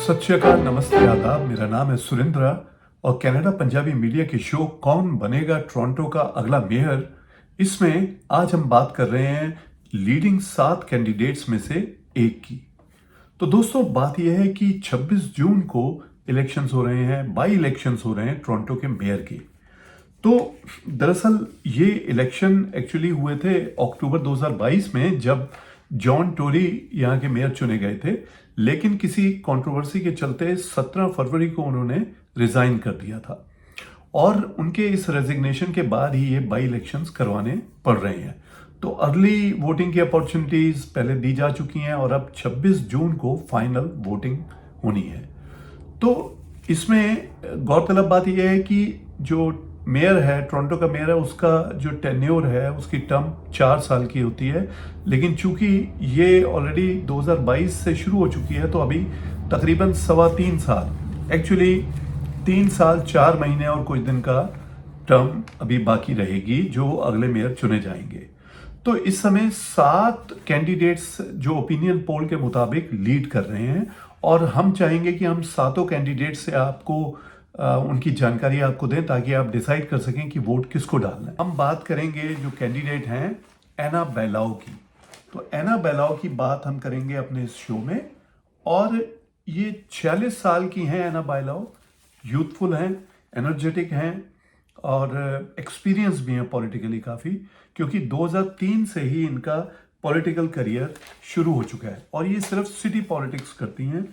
सत श्री अकाल, नमस्ते, आदाब। मेरा नाम है सुरेंद्र और कनाडा पंजाबी मीडिया के शो कौन बनेगा टोरंटो का अगला मेयर, इसमें आज हम बात कर रहे हैं लीडिंग 7 कैंडिडेट्स में से एक की। तो दोस्तों, बात यह है कि 26 जून को इलेक्शंस हो रहे हैं, बाई इलेक्शंस हो रहे हैं टोरंटो के मेयर के। तो दरअसल ये इलेक्शन एक्चुअली हुए थे अक्टूबर 2022 में, जब जॉन टोरी यहाँ के मेयर चुने गए थे, लेकिन किसी कंट्रोवर्सी के चलते 17 फरवरी को उन्होंने रिजाइन कर दिया था और उनके इस रेजिग्नेशन के बाद ही ये बाई इलेक्शंस करवाने पड़ रहे हैं। तो अर्ली वोटिंग की अपॉर्चुनिटीज पहले दी जा चुकी हैं और अब 26 जून को फाइनल वोटिंग होनी है। तो इसमें गौरतलब बात यह है कि जो मेयर है, टोरंटो का मेयर है, उसका जो टेन्योर है, उसकी टर्म 4 साल की होती है। लेकिन चूंकि ये ऑलरेडी 2022 से शुरू हो चुकी है, तो अभी तकरीबन 3.25 साल, एक्चुअली 3 साल 4 महीने और कुछ दिन का टर्म अभी बाकी रहेगी, जो अगले मेयर चुने जाएंगे। तो इस समय 7 कैंडिडेट्स जो ओपिनियन पोल के मुताबिक लीड कर रहे हैं और हम चाहेंगे कि हम 7 कैंडिडेट से आपको उनकी जानकारी आपको दें, ताकि आप डिसाइड कर सकें कि वोट किसको डालना है। हम बात करेंगे जो कैंडिडेट हैं एना बेलाओ की। तो एना बेलाओ की बात हम करेंगे अपने इस शो में, और ये 46 साल की हैं एना बेलाओ, यूथफुल हैं, एनर्जेटिक हैं और एक्सपीरियंस भी हैं पॉलिटिकली काफ़ी, क्योंकि 2003 से ही इनका पॉलिटिकल करियर शुरू हो चुका है और ये सिर्फ सिटी पॉलिटिक्स करती हैं।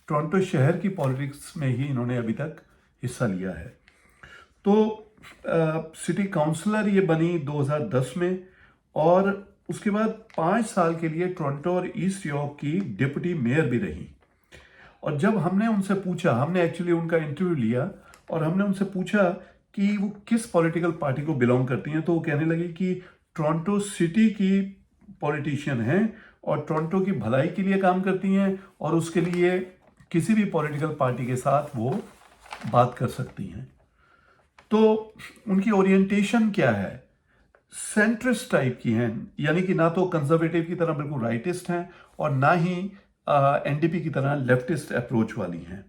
टोरंटो शहर की पॉलिटिक्स में ही इन्होंने अभी तक हिस्सा लिया है। तो सिटी काउंसलर ये बनी 2010 में और उसके बाद 5 साल के लिए टोरंटो और ईस्ट यॉर्क की डिप्टी मेयर भी रही। और जब हमने उनसे पूछा, हमने एक्चुअली उनका इंटरव्यू लिया और हमने उनसे पूछा कि वो किस पॉलिटिकल पार्टी को बिलोंग करती हैं, तो वो कहने लगी कि टोरंटो सिटी की पॉलिटिशियन हैं और टोरंटो की भलाई के लिए काम करती हैं और उसके लिए किसी भी पॉलिटिकल पार्टी के साथ वो बात कर सकती हैं। तो उनकी ओरिएंटेशन क्या है? सेंट्रिस्ट टाइप की हैं, यानी कि ना तो कंजर्वेटिव की तरह बिल्कुल राइटिस्ट हैं और ना ही एनडीपी की तरह लेफ्टिस्ट अप्रोच वाली हैं।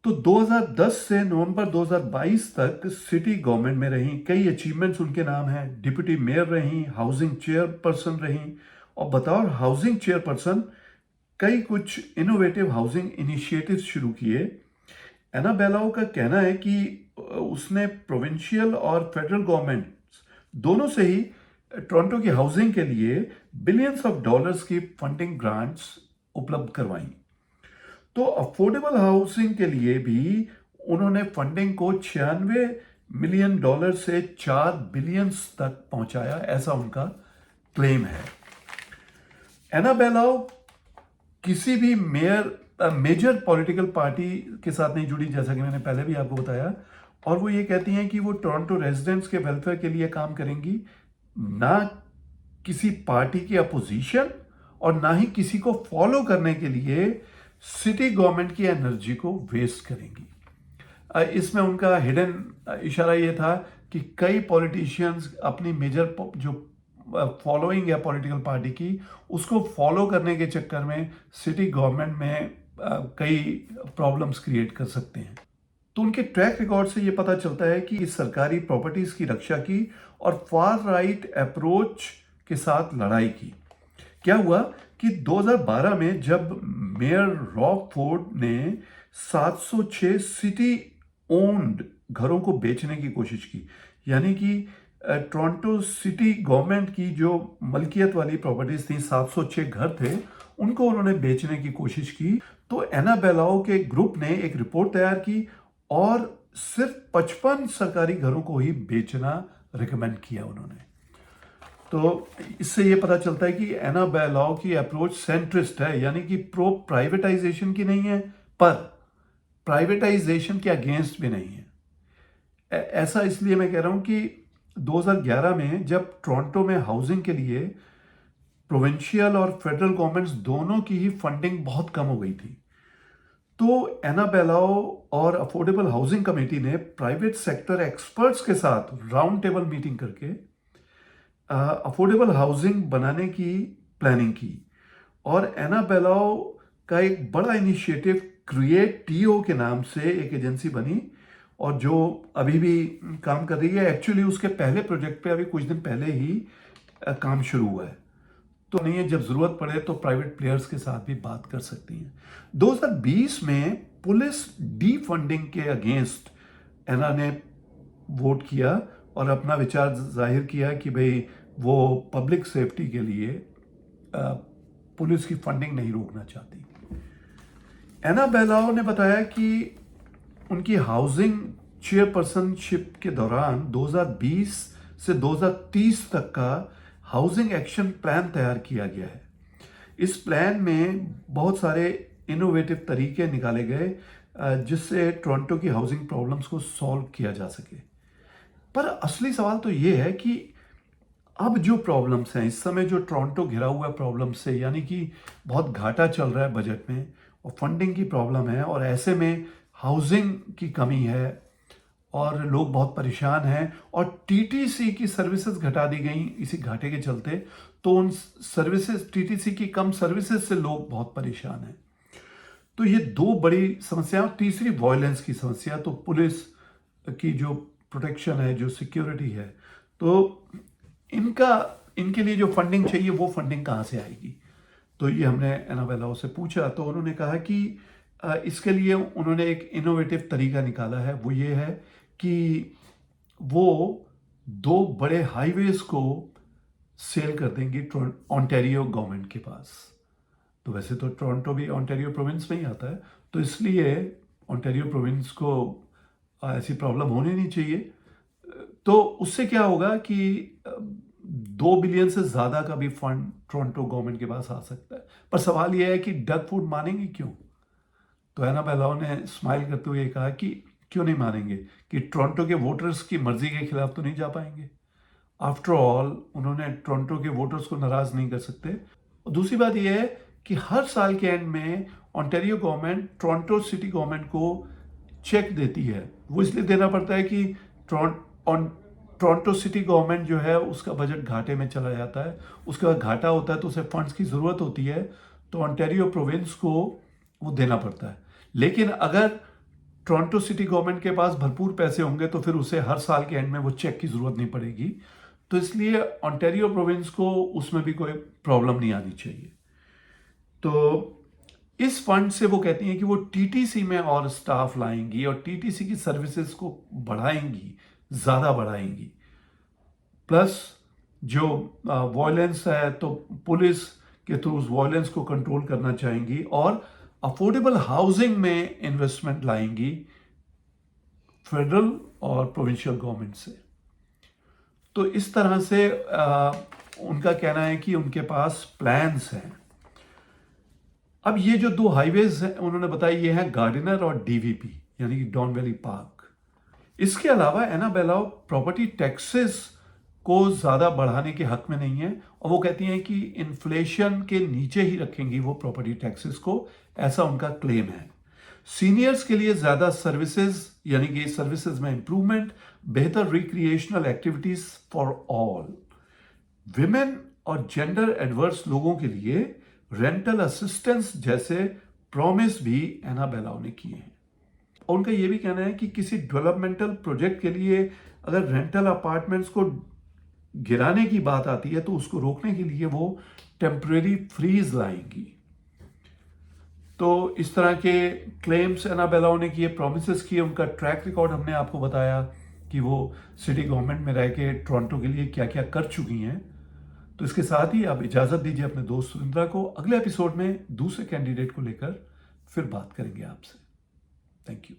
तो 2010 से नवंबर 2022 तक सिटी गवर्नमेंट में रही, कई अचीवमेंट्स उनके नाम हैं। डिप्टी मेयर रही, हाउसिंग चेयरपर्सन रही और बतौर हाउसिंग चेयरपर्सन कई कुछ इनोवेटिव हाउसिंग इनिशिएटिव्स शुरू किए। एना बेलाओ का कहना है कि उसने प्रोविंशियल और फेडरल गवर्नमेंट दोनों से ही टोरंटो की हाउसिंग के लिए बिलियंस ऑफ डॉलर्स की फंडिंग ग्रांट्स उपलब्ध करवाई। तो अफोर्डेबल हाउसिंग के लिए भी उन्होंने फंडिंग को $96 मिलियन से 4 बिलियन तक पहुंचाया, ऐसा उनका क्लेम है। एना बेलाओ किसी भी मेजर पॉलिटिकल पार्टी के साथ नहीं जुड़ी, जैसा कि मैंने पहले भी आपको बताया, और वो ये कहती हैं कि वो टोरंटो रेजिडेंट्स के वेलफेयर के लिए काम करेंगी, ना किसी पार्टी की अपोजिशन और ना ही किसी को फॉलो करने के लिए सिटी गवर्नमेंट की एनर्जी को वेस्ट करेंगी। इसमें उनका हिडन इशारा ये था कि कई पॉलिटिशियंस अपनी मेजर जो फॉलोइंग है पॉलिटिकल पार्टी की, उसको फॉलो करने के चक्कर में सिटी गवर्नमेंट में कई प्रॉब्लम्स क्रिएट कर सकते हैं। तो उनके ट्रैक रिकॉर्ड से ये पता चलता है कि सरकारी प्रॉपर्टीज की रक्षा की और फार राइट अप्रोच के साथ लड़ाई की। क्या हुआ कि 2012 में जब मेयर रॉब फोर्ड ने 706 सिटी ओन्ड घरों को बेचने की कोशिश की, यानी कि टोरंटो सिटी गवर्नमेंट की जो मलकियत वाली प्रॉपर्टीज थी, 706 घर थे, उनको उन्होंने बेचने की कोशिश की। तो एना बेलाओ के ग्रुप ने एक रिपोर्ट तैयार की और सिर्फ 55 सरकारी घरों को ही बेचना रिकमेंड किया उन्होंने। तो इससे ये पता चलता है कि एना बेलाओ की अप्रोच सेंट्रिस्ट है, यानी कि प्रो प्राइवेटाइजेशन की नहीं है, पर प्राइवेटाइजेशन के अगेंस्ट भी नहीं है। ऐसा इसलिए मैं कह रहा हूं कि 2011 में जब टोरंटो में हाउसिंग के लिए प्रोविंशियल और फेडरल गवर्नमेंट्स दोनों की ही फंडिंग बहुत कम हो गई थी, तो एना बेलाओ और अफोर्डेबल हाउसिंग कमेटी ने प्राइवेट सेक्टर एक्सपर्ट्स के साथ राउंड टेबल मीटिंग करके अफोर्डेबल हाउसिंग बनाने की प्लानिंग की और एना बेलाओ का एक बड़ा इनिशिएटिव क्रिएट टीओ के नाम से एक एजेंसी बनी और जो अभी भी काम कर रही है। एक्चुअली उसके पहले प्रोजेक्ट पे अभी कुछ दिन पहले ही काम शुरू हुआ है, तो नहीं है, जब जरूरत पड़े तो प्राइवेट प्लेयर्स के साथ भी बात कर सकती हैं। 2020 में पुलिस डीफंडिंग के अगेंस्ट एना ने वोट किया और अपना विचार जाहिर किया कि भाई वो पब्लिक सेफ्टी के लिए पुलिस की फंडिंग नहीं रोकना चाहती। एना बेलाओ ने बताया कि उनकी हाउसिंग चेयरपर्सनशिप के दौरान 2020 से 2030 तक का हाउसिंग एक्शन प्लान तैयार किया गया है। इस प्लान में बहुत सारे इनोवेटिव तरीके निकाले गए जिससे टोरंटो की हाउसिंग प्रॉब्लम्स को सॉल्व किया जा सके। पर असली सवाल तो ये है कि अब जो प्रॉब्लम्स हैं इस समय, जो टोरंटो घिरा हुआ प्रॉब्लम से, यानी कि बहुत घाटा चल रहा है बजट में और फंडिंग की प्रॉब्लम है और ऐसे में हाउसिंग की कमी है और लोग बहुत परेशान हैं और टीटीसी की सर्विसेज घटा दी गई इसी घाटे के चलते, तो उन सर्विसेज, टीटीसी की कम सर्विसेज से लोग बहुत परेशान हैं। तो ये दो बड़ी समस्या। तीसरी वायलेंस की समस्या, तो पुलिस की जो प्रोटेक्शन है, जो सिक्योरिटी है, तो इनके लिए जो फंडिंग चाहिए वो फंडिंग कहाँ से आएगी। तो ये हमने एना बेलाओ से पूछा तो उन्होंने कहा कि इसके लिए उन्होंने एक इनोवेटिव तरीका निकाला है। वो ये है कि वो 2 बड़े हाईवेज को सेल कर देंगी ओंटारियो गवर्नमेंट के पास। तो वैसे तो टोरंटो भी ओंटारियो प्रोविंस में ही आता है, तो इसलिए ओंटारियो प्रोविंस को ऐसी प्रॉब्लम होनी नहीं चाहिए। तो उससे क्या होगा कि 2 बिलियन से ज़्यादा का भी फंड टोरंटो गवर्नमेंट के पास आ सकता है। पर सवाल यह है कि डग फूड मानेंगे क्यों? तो एना बेलाओ ने स्माइल करते हुए कहा कि क्यों नहीं मानेंगे, कि टोरंटो के वोटर्स की मर्जी के खिलाफ तो नहीं जा पाएंगे। आफ्टर ऑल उन्होंने टोरंटो के वोटर्स को नाराज नहीं कर सकते। और दूसरी बात यह है कि हर साल के एंड में Ontario government Toronto city government को चेक देती है। वो इसलिए देना पड़ता है कि टोरंटो सिटी गवर्नमेंट जो है उसका बजट घाटे में चला जाता है, उसके बाद घाटा होता है तो उसे फंड्स की ज़रूरत होती है, तो ओंटारियो प्रोविंस को वो देना पड़ता है। लेकिन अगर टोरंटो सिटी गवर्नमेंट के पास भरपूर पैसे होंगे तो फिर उसे हर साल के एंड में वो चेक की ज़रूरत नहीं पड़ेगी। तो इसलिए ओंटारियो प्रोविंस को उसमें भी कोई प्रॉब्लम नहीं आनी चाहिए। तो इस फंड से वो कहती हैं कि वो टीटीसी में और स्टाफ लाएंगी और टीटीसी की सर्विसेज को बढ़ाएंगी, ज़्यादा बढ़ाएंगी। प्लस जो वायलेंस है तो पुलिस के थ्रू उस वायलेंस को कंट्रोल करना चाहेंगी और अफोर्डेबल हाउसिंग में इन्वेस्टमेंट लाएंगी फेडरल और प्रोविंशियल गवर्नमेंट से। तो इस तरह से उनका कहना है कि उनके पास प्लान्स हैं। अब ये जो 2 हाईवेज हैं उन्होंने बताया, ये हैं गार्डिनर और डीवीपी यानी कि डॉन वैली पार्क। इसके अलावा एना बेलाओ प्रॉपर्टी टैक्सेस को ज़्यादा बढ़ाने के हक में नहीं है और वो कहती हैं कि इन्फ्लेशन के नीचे ही रखेंगी वो प्रॉपर्टी टैक्सेस को, ऐसा उनका क्लेम है। सीनियर्स के लिए ज़्यादा सर्विसेज यानी कि सर्विसेज में इंप्रूवमेंट, बेहतर recreational activities for all, women और जेंडर एडवर्स लोगों के लिए रेंटल असिस्टेंस जैसे प्रॉमिस भी एना बेलाओ ने किए हैं। और उनका यह भी कहना है कि किसी डेवलपमेंटल प्रोजेक्ट के लिए अगर रेंटल अपार्टमेंट्स को गिराने की बात आती है तो उसको रोकने के लिए वो टेम्परेरी फ्रीज लाएंगी। तो इस तरह के क्लेम्स एना बेलाओ ने किए, प्रॉमिसेस किए। उनका ट्रैक रिकॉर्ड हमने आपको बताया कि वो सिटी गवर्नमेंट में रह के टोरंटो के लिए क्या क्या कर चुकी हैं। तो इसके साथ ही आप इजाज़त दीजिए अपने दोस्त सुरेंद्रा को। अगले एपिसोड में दूसरे कैंडिडेट को लेकर फिर बात करेंगे आपसे। Thank you.